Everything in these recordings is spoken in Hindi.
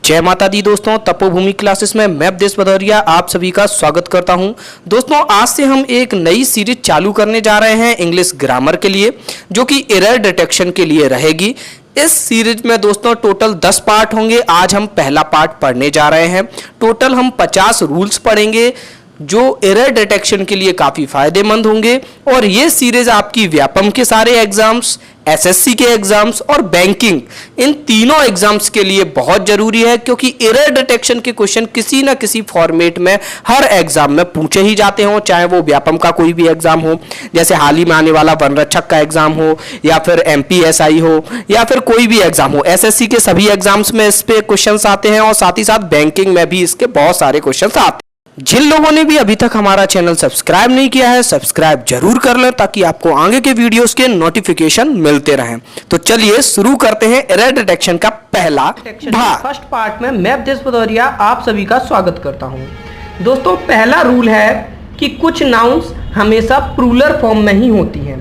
जय माता दी दोस्तों, तपोभूमि क्लासेस में मैं अवधेश भदौरिया आप सभी का स्वागत करता हूं। दोस्तों आज से हम एक नई सीरीज चालू करने जा रहे हैं इंग्लिश ग्रामर के लिए, जो कि एरर डिटेक्शन के लिए रहेगी। इस सीरीज में दोस्तों टोटल 10 पार्ट होंगे। आज हम पहला पार्ट पढ़ने जा रहे हैं। टोटल हम 50 रूल्स पढ़ेंगे जो एरर डिटेक्शन के लिए काफ़ी फायदेमंद होंगे। और ये सीरीज आपकी व्यापम के सारे एग्जाम्स, एसएससी के एग्जाम्स और बैंकिंग, इन तीनों एग्जाम्स के लिए बहुत जरूरी है, क्योंकि एरर डिटेक्शन के क्वेश्चन किसी ना किसी फॉर्मेट में हर एग्जाम में पूछे ही जाते हों, चाहे वो व्यापम का कोई भी एग्जाम हो, जैसे हाल ही में आने वाला वनरक्षक का एग्जाम हो, या फिर एमपीएसआई हो, या फिर कोई भी एग्जाम हो। एसएससी के सभी एग्जाम्स में इस पे क्वेश्चंस आते हैं और साथ ही साथ बैंकिंग में भी इसके बहुत सारे क्वेश्चंस आते हैं। जिन लोगों ने भी अभी तक हमारा चैनल सब्सक्राइब नहीं किया है, सब्सक्राइब जरूर कर लें ताकि आपको आगे के वीडियोस के नोटिफिकेशन मिलते रहें। तो चलिए शुरू करते हैं एरर डिटेक्शन का पहला भाग। फर्स्ट पार्ट में मैं अवधेश भदौरिया आप सभी का स्वागत करता हूं। दोस्तों पहला रूल है कि कुछ नाउन्स हमेशा प्लूरल फॉर्म में ही होती हैं,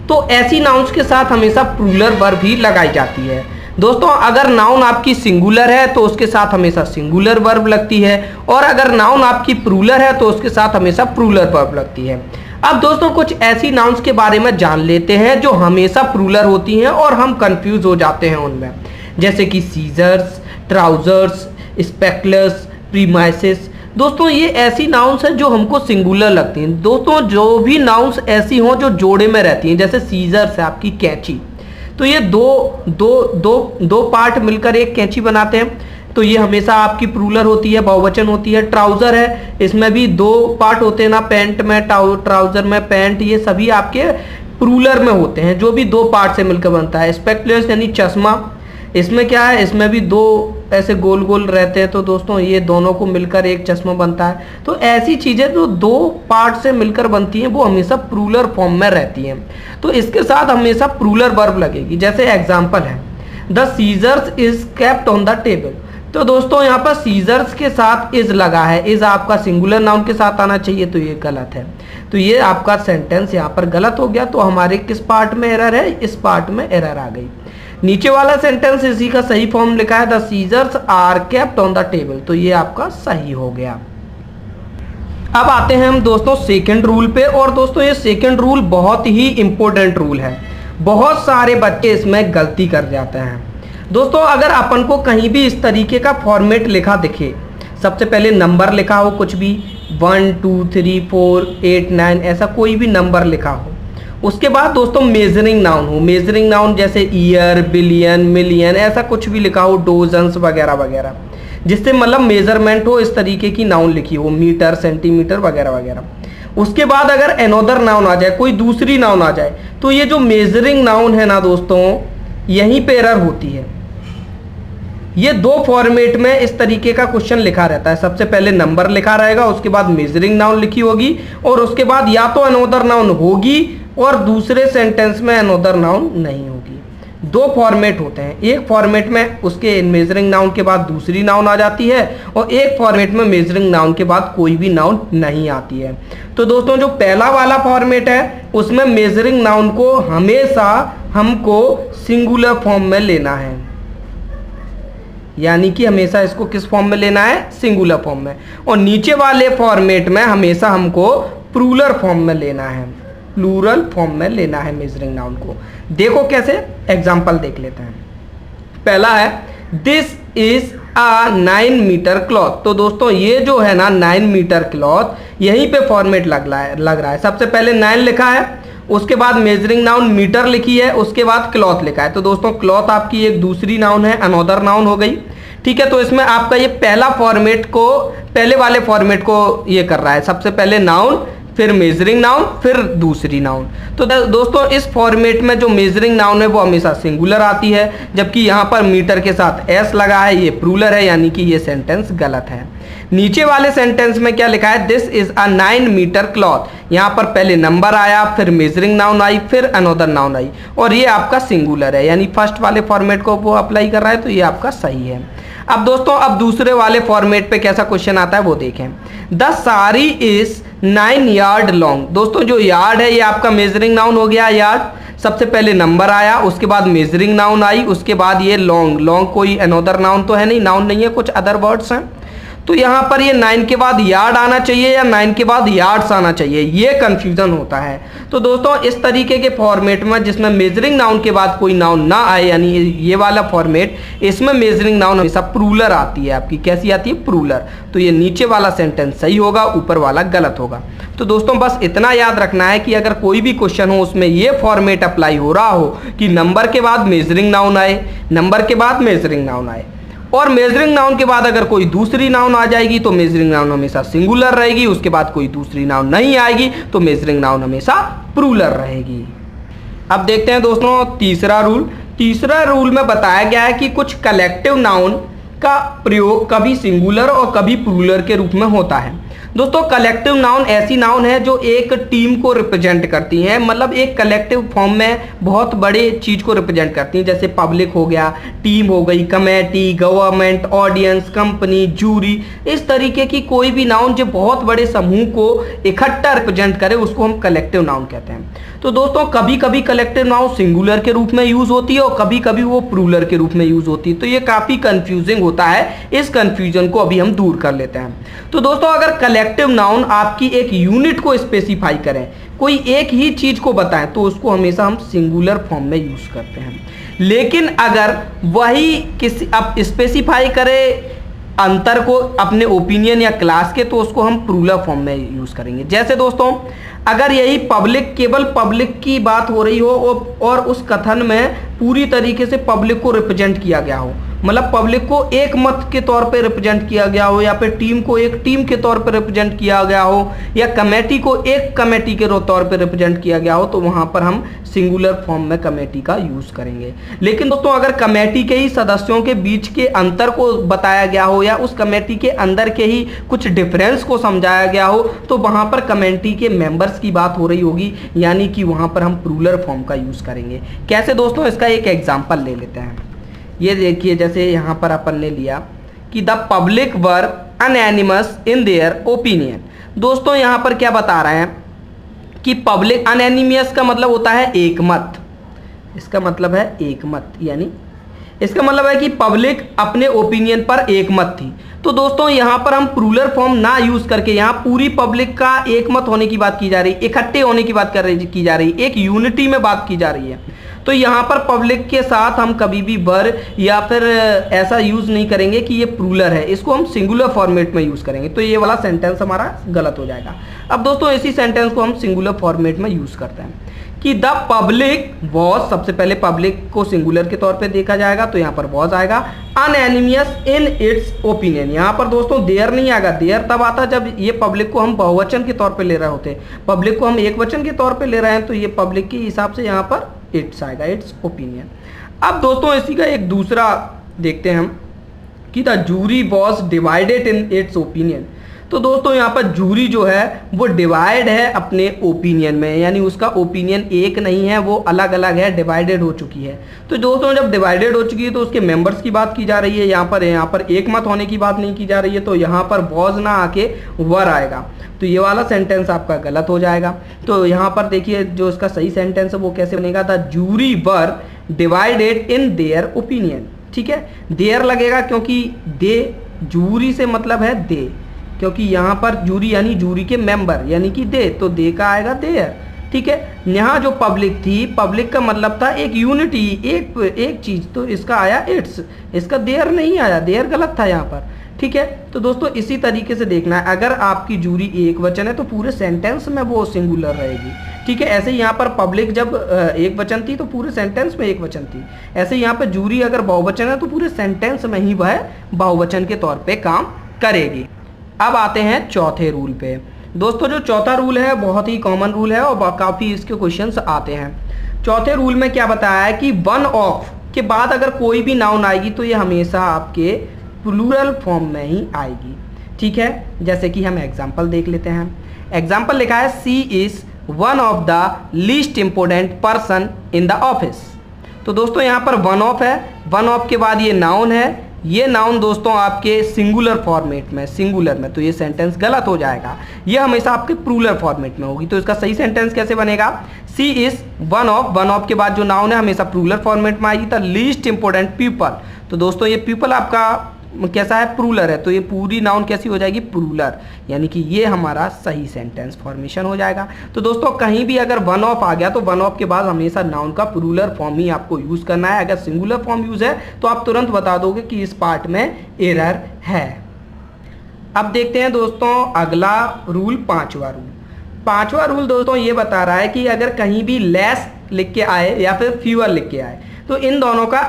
तो ऐसी नाउन्स के साथ हमेशा प्लूरल वर्ब ही लगाई जाती है। दोस्तों अगर नाउन आपकी सिंगुलर है तो उसके साथ हमेशा सिंगुलर वर्ब लगती है, और अगर नाउन आपकी प्लूरल है तो उसके साथ हमेशा प्लूरल वर्ब लगती है। अब दोस्तों कुछ ऐसी नाउन्स के बारे में जान लेते हैं जो हमेशा प्लूरल होती हैं और हम कंफ्यूज हो जाते हैं उनमें, जैसे कि सीजर्स, ट्राउजर्स, स्पेक्टर्स, प्रीमाइसेस। दोस्तों ये ऐसी नाउन्स हैं जो हमको सिंगुलर लगती हैं। दोस्तों जो भी नाउन्स ऐसी हों जो जोड़े में रहती हैं, जैसे सीजर्स है आपकी कैंची, तो ये दो पार्ट मिलकर एक कैंची बनाते हैं, तो ये हमेशा आपकी प्लूरल होती है, बहुवचन होती है। ट्राउजर है, इसमें भी 2 पार्ट होते हैं ना, पैंट में ट्राउजर में पैंट, ये सभी आपके प्लूरल में होते हैं, जो भी 2 पार्ट से मिलकर बनता है। स्पेक्टर्स यानी चश्मा, इसमें क्या है, इसमें भी 2 ऐसे गोल गोल रहते हैं, तो दोस्तों ये दोनों को मिलकर एक चश्मा बनता है। तो ऐसी चीजें जो 2 पार्ट से मिलकर बनती हैं वो हमेशा प्लूरल फॉर्म में रहती हैं, तो इसके साथ हमेशा प्लूरल वर्ब लगेगी। जैसे एग्जांपल है, the scissors is kept on the table. तो दोस्तों यहाँ पर सीजर्स के साथ इज लगा है, इज आपका सिंगुलर नाउन के साथ आना चाहिए, तो ये गलत है। तो ये आपका सेंटेंस यहाँ पर गलत हो गया। तो हमारे किस पार्ट में एरर है, इस पार्ट में एरर आ गई। नीचे वाला सेंटेंस इसी का सही फॉर्म लिखा है, the scissors are kept on the table, तो ये आपका सही हो गया। अब आते हैं हम दोस्तों सेकंड रूल पे, और दोस्तों ये सेकंड रूल बहुत ही इंपॉर्टेंट रूल है। बहुत सारे बच्चे इसमें गलती कर जाते हैं। दोस्तों अगर अपन को कहीं भी इस तरीके का फॉर्मेट लिखा दिखे, सबसे पहले नंबर लिखा हो, कुछ भी 1 2 3 4 8 9 ऐसा कोई भी नंबर लिखा हो, उसके बाद दोस्तों मेजरिंग नाउन हो, मेजरिंग नाउन जैसे ईयर, बिलियन, मिलियन, ऐसा कुछ भी लिखा हो, डोजन्स वगैरह वगैरह, जिससे मतलब मेजरमेंट हो, इस तरीके की नाउन लिखी हो, मीटर, सेंटीमीटर वगैरह वगैरह। उसके बाद अगर अनदर नाउन आ जाए, कोई दूसरी नाउन आ जाए, तो ये जो मेजरिंग नाउन है ना दोस्तों, यहीं पे एरर होती है। ये 2 फॉर्मेट में इस तरीके का क्वेश्चन लिखा रहता है। सबसे पहले नंबर लिखा रहेगा, उसके बाद मेजरिंग नाउन लिखी होगी, और उसके बाद या तो अनदर नाउन होगी और दूसरे सेंटेंस में अनदर नाउन नहीं होगी। 2 फॉर्मेट होते हैं, एक फॉर्मेट में उसके मेजरिंग नाउन के बाद दूसरी नाउन आ जाती है, और एक फॉर्मेट में मेजरिंग नाउन के बाद कोई भी नाउन नहीं आती है। तो दोस्तों जो पहला वाला फॉर्मेट है उसमें मेजरिंग नाउन को हमेशा हमको सिंगुलर फॉर्म में लेना है, यानी कि हमेशा इसको किस फॉर्म में लेना है, सिंगुलर फॉर्म में। और नीचे वाले फॉर्मेट में हमेशा हमको प्लूरल फॉर्म में लेना है, प्लूरल फॉर्म में लेना है मेजरिंग नाउन को। देखो कैसे, एग्जांपल देख लेते हैं। पहला है, this is a 9 metre cloth. तो दोस्तों ये जो है ना 9 मीटर क्लॉथ, यहीं पे फॉर्मेट लग रहा है। सबसे पहले 9 लिखा है, उसके बाद मेजरिंग नाउन मीटर लिखी है, उसके बाद क्लॉथ लिखा है। तो दोस्तों क्लॉथ आपकी एक दूसरी नाउन है, अनदर नाउन हो गई, ठीक है। तो इसमें आपका ये पहला फॉर्मेट को, पहले वाले फॉर्मेट को ये कर रहा है, सबसे पहले नाउन, फिर मेजरिंग नाउन, फिर दूसरी नाउन। तो दोस्तों इस फॉर्मेट में जो मेजरिंग नाउन है वो हमेशा सिंगुलर आती है, जबकि यहाँ पर मीटर के साथ एस लगा है, ये प्लूरल है, यानी कि ये सेंटेंस गलत है। नीचे वाले सेंटेंस में क्या लिखा है, this is a 9 metre cloth. यहाँ पर पहले नंबर आया, फिर मेजरिंग नाउन आई, फिर अनदर नाउन आई, और ये आपका सिंगुलर है, यानी फर्स्ट वाले फॉर्मेट को वो अप्लाई कर रहा है, तो ये आपका सही है। अब दोस्तों अब दूसरे वाले फॉर्मेट पे कैसा क्वेश्चन आता है वो देखें। The sari is 9 yard long. दोस्तों जो यार्ड है ये आपका मेजरिंग नाउन हो गया, यार्ड। सबसे पहले नंबर आया, उसके बाद मेजरिंग नाउन आई, उसके बाद ये लॉन्ग। लॉन्ग कोई अनदर नाउन तो है नहीं, नाउन नहीं है, कुछ अदर वर्ड्स हैं। तो यहाँ पर ये 9 के बाद यार्ड आना चाहिए या 9 के बाद यार्ड्स आना चाहिए, ये कंफ्यूजन होता है। तो दोस्तों इस तरीके के फॉर्मेट में जिसमें मेजरिंग नाउन के बाद कोई नाउन ना आए, यानी ये वाला फॉर्मेट, इसमें मेजरिंग नाउन हमेशा प्रूलर आती है आपकी। कैसी आती है? प्रूलर। तो ये नीचे वाला सेंटेंस सही होगा, ऊपर वाला गलत होगा। तो दोस्तों बस इतना याद रखना है कि अगर कोई भी क्वेश्चन हो उसमें ये फॉर्मेट अप्लाई हो रहा हो कि नंबर के बाद मेजरिंग नाउन आए, नंबर के बाद मेजरिंग नाउन आए, और मेजरिंग नाउन के बाद अगर कोई दूसरी नाउन आ जाएगी तो मेजरिंग नाउन हमेशा सिंगुलर रहेगी, उसके बाद कोई दूसरी नाउन नहीं आएगी तो मेजरिंग नाउन हमेशा प्लूरल रहेगी। अब देखते हैं दोस्तों तीसरा रूल। तीसरा रूल में बताया गया है कि कुछ कलेक्टिव नाउन का प्रयोग कभी सिंगुलर और कभी प्लूरल के रूप में होता है। दोस्तों कलेक्टिव नाउन ऐसी नाउन है जो एक टीम को रिप्रेजेंट करती हैं, मतलब एक कलेक्टिव फॉर्म में बहुत बड़े चीज को रिप्रेजेंट करती हैं। जैसे पब्लिक हो गया, टीम हो गई, committee, government, audience, company, jury, इस तरीके की कोई भी नाउन जो बहुत बड़े समूह को इकट्ठा रिप्रेजेंट करे उसको हम कलेक्टिव नाउन कहते हैं। तो दोस्तों कभी कभी कलेक्टिव नाउन सिंगुलर के रूप में यूज होती है और कभी कभी वो प्लूरल के रूप में यूज होती है। तो ये काफी कंफ्यूजिंग होता है, इस कंफ्यूजन को अभी हम दूर कर लेते हैं। तो दोस्तों अगर कलेक्टिव नाउन आपकी एक यूनिट को स्पेसिफाई करें, कोई एक ही चीज को बताएं, तो उसको हमेशा हम सिंगुलर फॉर्म में यूज करते हैं। लेकिन अगर वही किसी अब स्पेसिफाई करे अंतर को अपने ओपिनियन या क्लास के, तो उसको हम प्लूरल फॉर्म में यूज करेंगे। जैसे दोस्तों अगर यही पब्लिक, केवल पब्लिक की बात हो रही हो और उस कथन में पूरी तरीके से पब्लिक को रिप्रेजेंट किया गया हो, मतलब पब्लिक को एक मत के तौर पे रिप्रेजेंट किया गया हो, या फिर टीम को एक टीम के तौर पे रिप्रेजेंट किया गया हो, या कमेटी को एक कमेटी के तौर पे रिप्रेजेंट किया गया हो, तो वहां पर हम सिंगुलर फॉर्म में कमेटी का यूज करेंगे। लेकिन दोस्तों अगर कमेटी के ही सदस्यों के बीच के अंतर को बताया गया हो या उस कमेटी के अंदर के ही कुछ डिफरेंस को समझाया गया हो, तो वहां पर कमेटी के मेंबर्स की बात हो रही होगी, यानी कि वहां पर हम प्लूरल फॉर्म का यूज करेंगे। कैसे दोस्तों, इसका एक एग्जांपल ले लेते हैं। ये देखिए, जैसे यहाँ पर अपन ने लिया कि the public were unanimous in their opinion. दोस्तों यहाँ पर क्या बता रहे हैं कि पब्लिक, अनएनिमियस का मतलब होता है एक मत, इसका मतलब है एक मत, यानी इसका मतलब है कि पब्लिक अपने ओपिनियन पर एक मत थी। तो दोस्तों यहाँ पर हम प्लूरल फॉर्म ना यूज करके यहाँ पूरी पब्लिक का एक मत होने की बात की जा रही है, इकट्ठे होने की बात की जा रही है, एक यूनिटी में बात की जा रही है। तो यहाँ पर पब्लिक के साथ हम कभी भी वर या फिर ऐसा यूज नहीं करेंगे कि ये प्लूरल है, इसको हम सिंगुलर फॉर्मेट में यूज करेंगे। तो ये वाला सेंटेंस हमारा गलत हो जाएगा। अब दोस्तों इसी सेंटेंस को हम सिंगुलर फॉर्मेट में यूज करते हैं कि द पब्लिक वॉज, सबसे पहले पब्लिक को सिंगुलर के तौर पे देखा जाएगा, तो यहाँ पर वॉज आएगा, अनएनिमियस इन इट्स ओपिनियन। यहाँ पर दोस्तों देयर नहीं आएगा, देयर तब आता जब ये पब्लिक को हम बहुवचन के तौर पे ले रहे होते, पब्लिक को हम एक वचन के तौर पे ले रहे हैं, तो ये पब्लिक के हिसाब से यहाँ पर इट्स आएगा, इट्स ओपिनियन। अब दोस्तों इसी का एक दूसरा देखते हैं हम कि the jury was divided in its opinion. तो दोस्तों यहाँ पर जूरी जो है वो डिवाइड है अपने ओपिनियन में, यानी उसका ओपिनियन एक नहीं है, वो अलग अलग है, डिवाइडेड हो चुकी है। तो दोस्तों जब डिवाइडेड हो चुकी है तो उसके मेंबर्स की बात की जा रही है, यहाँ पर एक मत होने की बात नहीं की जा रही है, तो यहाँ पर वॉज ना आके वर आएगा। तो ये वाला सेंटेंस आपका गलत हो जाएगा। तो यहाँ पर देखिए जो इसका सही सेंटेंस है वो कैसे बनेगा, the jury were divided in their opinion. ठीक है, देयर लगेगा क्योंकि दे, जूरी से मतलब है दे, क्योंकि यहाँ पर जूरी यानी जूरी के मेंबर यानी कि दे, तो दे का आएगा देयर। ठीक है, यहाँ जो पब्लिक थी, पब्लिक का मतलब था एक यूनिटी, एक चीज, तो इसका आया इट्स, इसका देयर नहीं आया, देयर गलत था यहाँ पर। ठीक है, तो दोस्तों इसी तरीके से देखना है, अगर आपकी जूरी एक वचन है तो पूरे सेंटेंस में वो सिंगुलर रहेगी। ठीक है, ऐसे यहाँ पर पब्लिक जब एक वचन थी तो पूरे सेंटेंस में एक वचन थी, ऐसे यहाँ पर जूरी अगर बहुवचन है तो पूरे सेंटेंस में ही वह बहुवचन के तौर पे काम करेगी। अब आते हैं चौथे रूल पे। दोस्तों जो चौथा रूल है बहुत ही कॉमन रूल है और काफ़ी इसके क्वेश्चंस आते हैं। चौथे रूल में क्या बताया है कि वन ऑफ के बाद अगर कोई भी नाउन आएगी तो ये हमेशा आपके प्लूरल फॉर्म में ही आएगी। ठीक है, जैसे कि हम एग्जाम्पल देख लेते हैं। एग्जाम्पल लिखा है she is one of the least important person in the office. तो दोस्तों यहाँ पर वन ऑफ है, वन ऑफ के बाद ये नाउन है, ये नाउन दोस्तों आपके सिंगुलर फॉर्मेट में, सिंगुलर में, तो ये सेंटेंस गलत हो जाएगा। ये हमेशा आपके प्लूरल फॉर्मेट में होगी। तो इसका सही सेंटेंस कैसे बनेगा? सी इज वन ऑफ के बाद जो नाउन है हमेशा प्लूरल फॉर्मेट में आएगी। द लीस्ट इंपॉर्टेंट पीपल, तो दोस्तों ये पीपल आपका कैसा है? प्लूरल है, तो ये पूरी नाउन कैसी हो जाएगी? प्लूरल, यानी कि ये हमारा सही सेंटेंस फॉर्मेशन हो जाएगा। तो दोस्तों कहीं भी अगर वन ऑफ आ गया तो वन ऑफ के बाद हमेशा नाउन का प्लूरल फॉर्म ही आपको यूज करना है। अगर सिंगुलर फॉर्म यूज है तो आप तुरंत बता दोगे कि इस पार्ट में एरर है। अब देखते हैं दोस्तों अगला रूल, पांचवा रूल। पांचवा रूल दोस्तों ये बता रहा है कि अगर कहीं भी लेस लिख के आए या फिर फ्यूअर लिख के आए तो इन दोनों का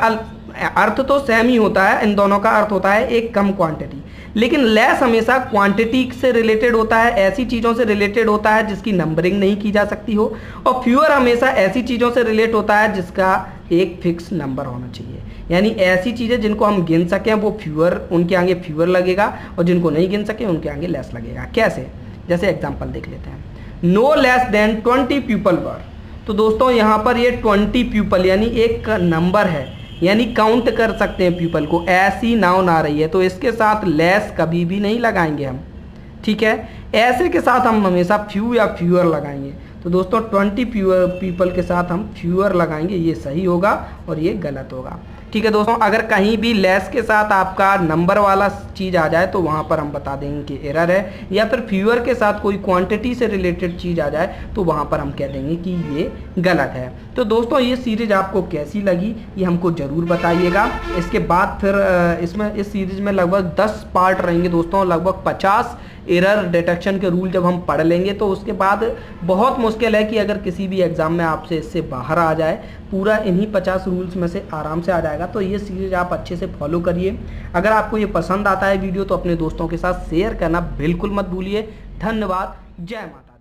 अर्थ तो सेम ही होता है। इन दोनों का अर्थ होता है एक कम क्वांटिटी, लेकिन लेस हमेशा क्वांटिटी से रिलेटेड होता है, ऐसी चीज़ों से रिलेटेड होता है जिसकी नंबरिंग नहीं की जा सकती हो। और फ्यूअर हमेशा ऐसी चीज़ों से रिलेट होता है जिसका एक फिक्स नंबर होना चाहिए, यानी ऐसी चीज़ें जिनको हम गिन सकें वो फ्यूअर, उनके आगे फ्यूअर लगेगा, और जिनको नहीं गिन सके उनके आगे लेस लगेगा। कैसे? जैसे एग्जाम्पल देख लेते हैं। No less than 20 people were, तो दोस्तों यहाँ पर ये 20 पीपल यानी एक नंबर है, यानी काउंट कर सकते हैं पीपल को। ऐसी नाउन आ रही है तो इसके साथ लेस कभी भी नहीं लगाएंगे हम, ठीक है। ऐसे के साथ हम हमेशा फ्यू या फ्यूअर लगाएंगे। तो दोस्तों 20 पीपल के साथ हम फ्यूअर लगाएंगे, ये सही होगा और ये गलत होगा, ठीक है दोस्तों। अगर कहीं भी लेस के साथ आपका नंबर वाला चीज़ आ जाए तो वहाँ पर हम बता देंगे कि एरर है, या फिर फ्यूअर के साथ कोई क्वांटिटी से रिलेटेड चीज़ आ जाए तो वहाँ पर हम कह देंगे कि ये गलत है। तो दोस्तों ये सीरीज आपको कैसी लगी ये हमको ज़रूर बताइएगा। इसके बाद फिर इस सीरीज में लगभग 10 पार्ट रहेंगे दोस्तों, लगभग 50 एरर डिटेक्शन के रूल जब हम पढ़ लेंगे तो उसके बाद बहुत मुश्किल है कि अगर किसी भी एग्ज़ाम में आपसे इससे बाहर आ जाए, पूरा इन्हीं 50 रूल्स में से आराम से आ जाएगा। तो ये सीरीज आप अच्छे से फॉलो करिए। अगर आपको ये पसंद आता है वीडियो तो अपने दोस्तों के साथ शेयर करना बिल्कुल मत भूलिए। धन्यवाद, जय माता।